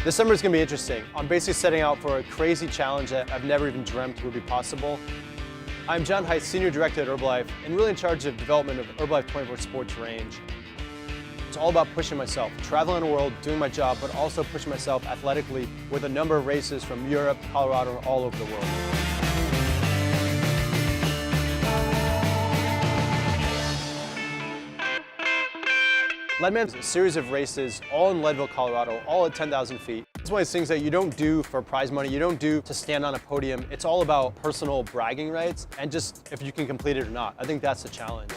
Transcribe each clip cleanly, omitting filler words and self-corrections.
This summer is going to be interesting. I'm basically setting out for a crazy challenge that I've never even dreamt would be possible. I'm John Heiss, Senior Director at Herbalife, and really in charge of development of Herbalife 24 Sports range. It's all about pushing myself, traveling the world, doing my job, but also pushing myself athletically with a number of races from Europe, Colorado, and all over the world. Leadman is a series of races, all in Leadville, Colorado, all at 10,000 feet. It's one of those things that you don't do for prize money, you don't do to stand on a podium. It's all about personal bragging rights and just if you can complete it or not. I think that's the challenge.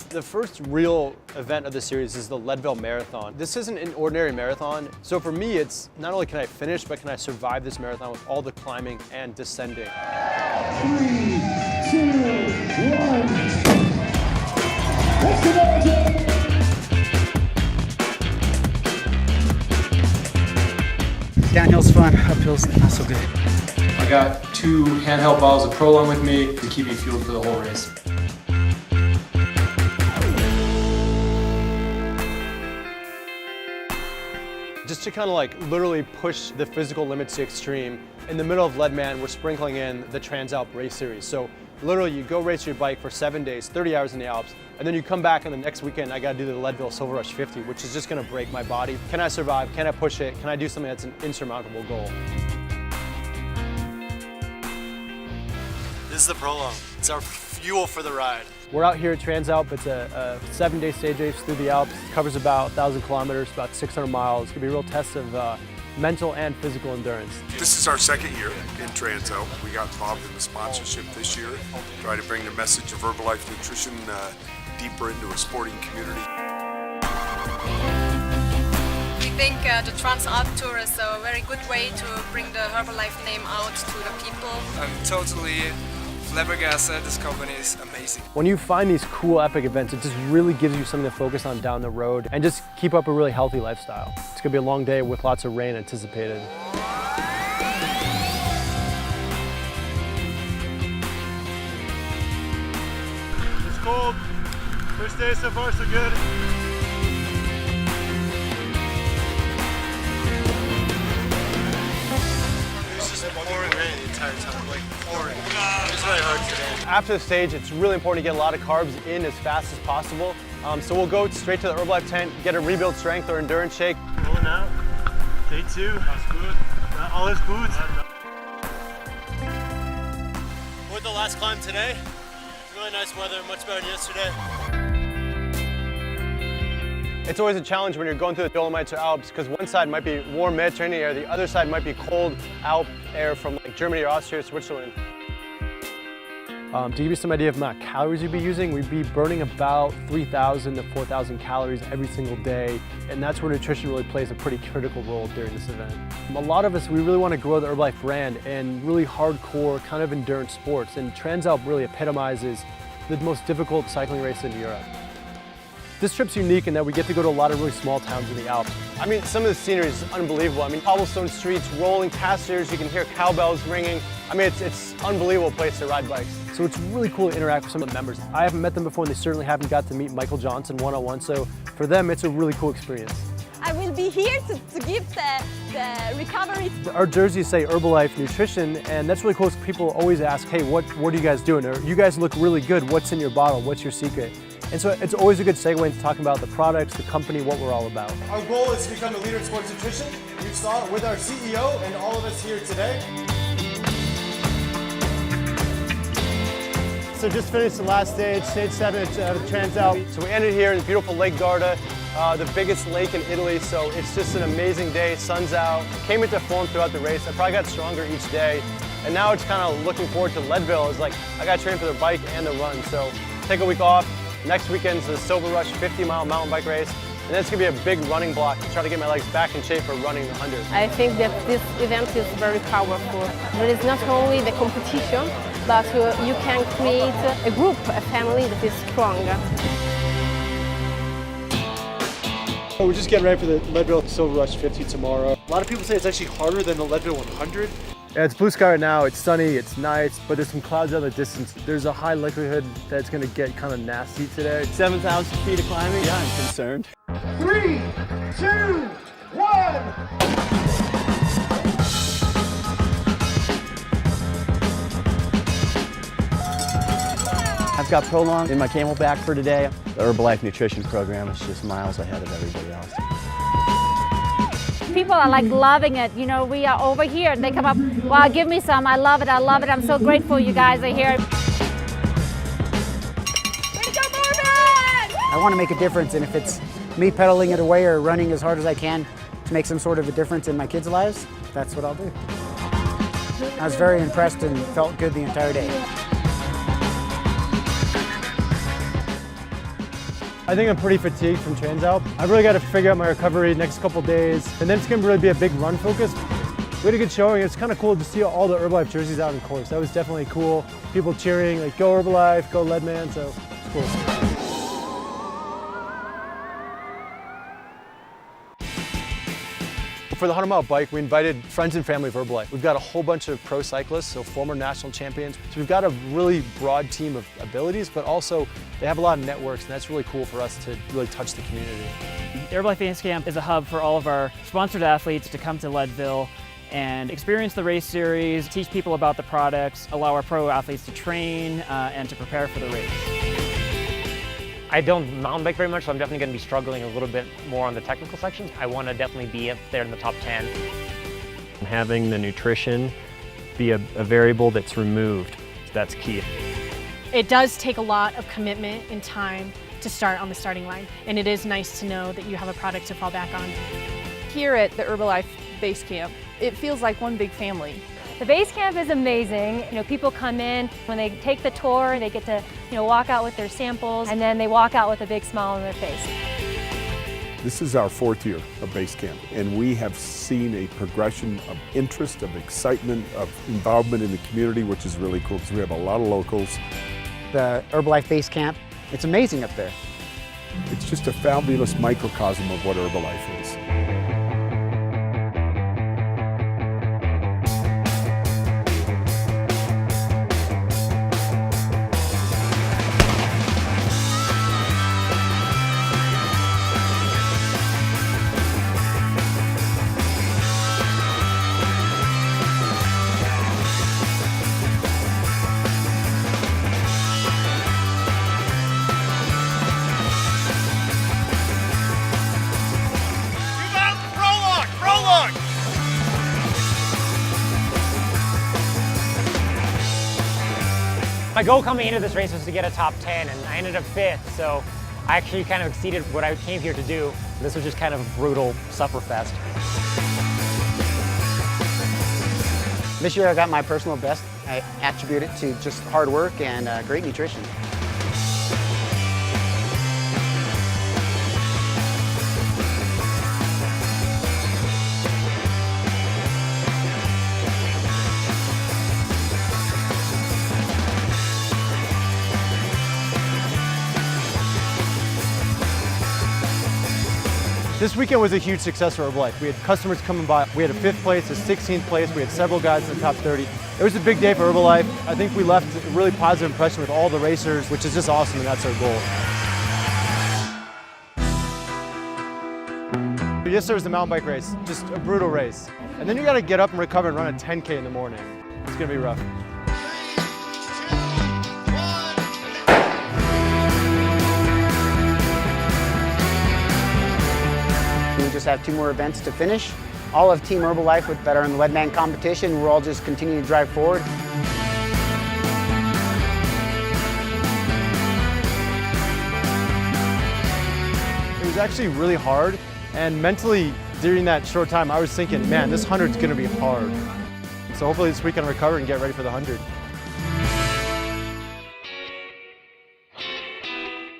The first real event of the series is the Leadville Marathon. This isn't an ordinary marathon, so for me it's not only can I finish, but can I survive this marathon with all the climbing and descending. 3, 2, 1. Let's go, Downhill's fun, uphill's not so good. I got 2 handheld bottles of Prolong with me to keep me fueled for the whole race. Just to kind of like literally push the physical limits to extreme, in the middle of Leadman, we're sprinkling in the Transalp race series. So literally you go race your bike for 7 days, 30 hours in the Alps, and then you come back and the next weekend I gotta do the Leadville Silver Rush 50, which is just gonna break my body. Can I survive? Can I push it? Can I do something that's an insurmountable goal? This is the Prolong. It's our fuel for the ride. We're out here at Transalp. It's a 7-day stage race through the Alps. It covers about 1,000 kilometers, about 600 miles. It's gonna be a real test of mental and physical endurance. This is our second year in Transalp. We got involved in the sponsorship this year, try to bring the message of Herbalife nutrition deeper into a sporting community. We think the Transalp Tour is a very good way to bring the Herbalife name out to the people. I'm totally flabbergasted. This company is amazing. When you find these cool epic events, it just really gives you something to focus on down the road and just keep up a really healthy lifestyle. It's gonna be a long day with lots of rain anticipated. It's cold. First day so far so good. It's just pouring rain the entire time, like pouring. It's really hard today. After the stage, it's really important to get a lot of carbs in as fast as possible. So we'll go straight to the Herbalife tent, get a rebuild strength or endurance shake. Rolling out. Day 2. That's good. All is good. With the last climb today, really nice weather, much better than yesterday. It's always a challenge when you're going through the Dolomites or Alps because one side might be warm Mediterranean air, the other side might be cold Alp air from like Germany or Austria or Switzerland. To give you some idea of the amount of calories you'd be using, we'd be burning about 3,000 to 4,000 calories every single day, and that's where nutrition really plays a pretty critical role during this event. A lot of us, we really want to grow the Herbalife brand and really hardcore kind of endurance sports, and Transalp really epitomizes the most difficult cycling race in Europe. This trip's unique in that we get to go to a lot of really small towns in the Alps. I mean, some of the scenery is unbelievable. I mean, cobblestone streets, rolling casters, you can hear cowbells ringing. I mean, it's an unbelievable place to ride bikes. So it's really cool to interact with some of the members. I haven't met them before and they certainly haven't got to meet Michael Johnson one-on-one, so for them, it's a really cool experience. I will be here to give the recovery. Our jerseys say Herbalife Nutrition, and that's really cool because people always ask, hey, what are you guys doing? Or you guys look really good. What's in your bottle? What's your secret? And so it's always a good segue into talking about the products, the company, what we're all about. Our goal is to become a leader in sports nutrition. You saw it with our CEO and all of us here today. So just finished the last stage 7 at Transalp. So we ended here in the beautiful Lake Garda, the biggest lake in Italy. So it's just an amazing day, sun's out. Came into form throughout the race. I probably got stronger each day. And now it's kind of looking forward to Leadville. It's like, I got to train for the bike and the run. So take a week off. Next weekend's the Silver Rush 50-mile mountain bike race. And then it's gonna be a big running block to try to get my legs back in shape for running the 100. I think that this event is very powerful. There is not only the competition, but you can create a group, a family that is strong. So we're just getting ready for the Leadville Silver Rush 50 tomorrow. A lot of people say it's actually harder than the Leadville 100. Yeah, it's blue sky right now, it's sunny, it's nice, but there's some clouds out in the distance. There's a high likelihood that it's gonna get kind of nasty today. 7,000 feet of climbing? Yeah, I'm concerned. 3, 2, I've got Prolong in my Camelback for today. The Herbalife nutrition program is just miles ahead of everybody else. People are like loving it. You know, we are over here and they come up, wow, give me some. I love it. I love it. I'm so grateful you guys are here. I want to make a difference, and if it's me pedaling it away or running as hard as I can to make some sort of a difference in my kids' lives, that's what I'll do. I was very impressed and felt good the entire day. I think I'm pretty fatigued from TransAlp. I've really got to figure out my recovery next couple days, and then it's going to really be a big run focus. We had a good showing. It's kind of cool to see all the Herbalife jerseys out in course. That was definitely cool. People cheering, like, go Herbalife, go Leadman, so it's cool. For the 100-mile bike, we invited friends and family of Herbalife. We've got a whole bunch of pro cyclists, so former national champions. So we've got a really broad team of abilities, but also they have a lot of networks, and that's really cool for us to really touch the community. Herbalife Base Camp is a hub for all of our sponsored athletes to come to Leadville and experience the race series, teach people about the products, allow our pro athletes to train and to prepare for the race. I don't mountain bike very much, so I'm definitely going to be struggling a little bit more on the technical sections. I want to definitely be up there in the top 10. Having the nutrition be a variable that's removed, that's key. It does take a lot of commitment and time to start on the starting line, and it is nice to know that you have a product to fall back on. Here at the Herbalife Base Camp, it feels like one big family. The base camp is amazing. You know, people come in, when they take the tour, they get to, walk out with their samples, and then they walk out with a big smile on their face. This is our 4th year of base camp, and we have seen a progression of interest, of excitement, of involvement in the community, which is really cool because we have a lot of locals. The Herbalife Base Camp, it's amazing up there. It's just a fabulous microcosm of what Herbalife is. My goal coming into this race was to get a top 10, and I ended up 5th, so I actually kind of exceeded what I came here to do. This was just kind of a brutal sufferfest. This year I got my personal best. I attribute it to just hard work and great nutrition. This weekend was a huge success for Herbalife. We had customers coming by. We had a 5th place, a 16th place. We had several guys in the top 30. It was a big day for Herbalife. I think we left a really positive impression with all the racers, which is just awesome, and that's our goal. Yesterday was the mountain bike race, just a brutal race. And then you gotta get up and recover and run a 10K in the morning. It's gonna be rough. We just have 2 more events to finish. All of Team Herbalife that are in the Leadman competition, we're all just continuing to drive forward. It was actually really hard, and mentally during that short time I was thinking, man, this 100's gonna be hard. So hopefully this weekend I'll recover and get ready for the 100.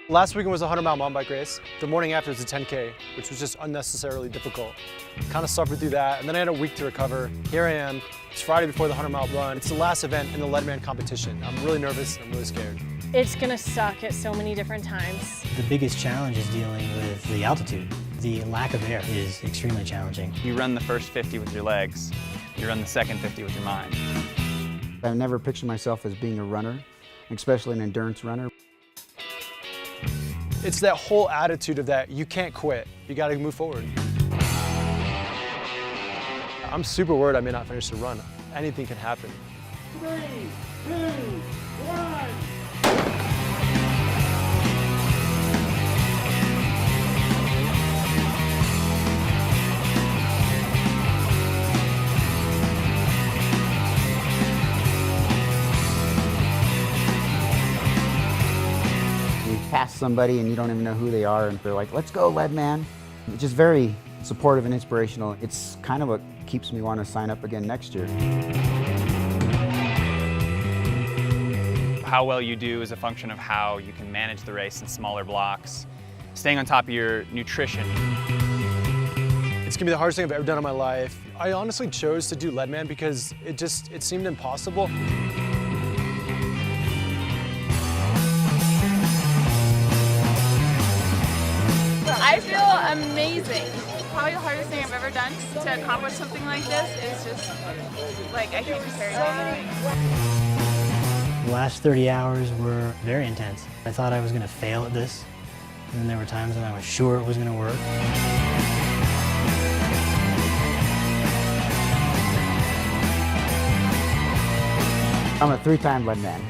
Last weekend was a 100-mile mountain bike race. The morning after was a 10K, which was just unnecessarily difficult. Kind of suffered through that, and then I had a week to recover. Here I am. It's Friday before the 100-mile run. It's the last event in the Leadman competition. I'm really nervous, and I'm really scared. It's gonna suck at so many different times. The biggest challenge is dealing with the altitude. The lack of air is extremely challenging. You run the first 50 with your legs. You run the second 50 with your mind. I've never pictured myself as being a runner, especially an endurance runner. It's that whole attitude of that you can't quit. You got to move forward. I'm super worried I may not finish the run. Anything can happen. 3, 2, 1. Pass somebody and you don't even know who they are and they're like, let's go, lead man. It's just very supportive and inspirational. It's kind of what keeps me wanting to sign up again next year. How well you do is a function of how you can manage the race in smaller blocks, staying on top of your nutrition. It's gonna be the hardest thing I've ever done in my life. I honestly chose to do leadman because it seemed impossible. I feel amazing. Probably the hardest thing I've ever done to accomplish something like this is just, like, I can't compare it. The last 30 hours were very intense. I thought I was going to fail at this, and then there were times when I was sure it was going to work. I'm a 3-time lead man.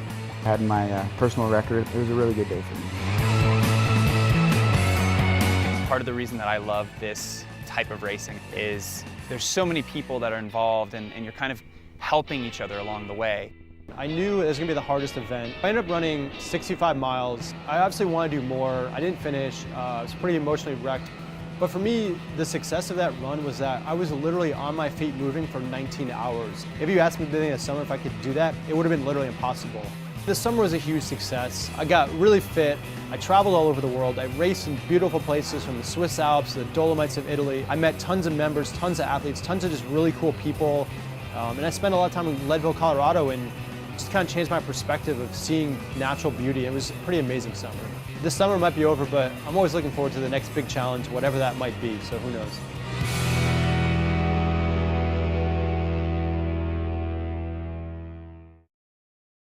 I had my personal record. It was a really good day for me. Part of the reason that I love this type of racing is there's so many people that are involved and you're kind of helping each other along the way. I knew it was gonna be the hardest event. I ended up running 65 miles. I obviously wanted to do more. I didn't finish. I was pretty emotionally wrecked. But for me, the success of that run was that I was literally on my feet moving for 19 hours. If you asked me at the beginning of the summer if I could do that, it would have been literally impossible. The summer was a huge success. I got really fit. I traveled all over the world. I raced in beautiful places from the Swiss Alps to the Dolomites of Italy. I met tons of members, tons of athletes, tons of just really cool people. And I spent a lot of time in Leadville, Colorado, and just kind of changed my perspective of seeing natural beauty. It was a pretty amazing summer. This summer might be over, but I'm always looking forward to the next big challenge, whatever that might be, so who knows.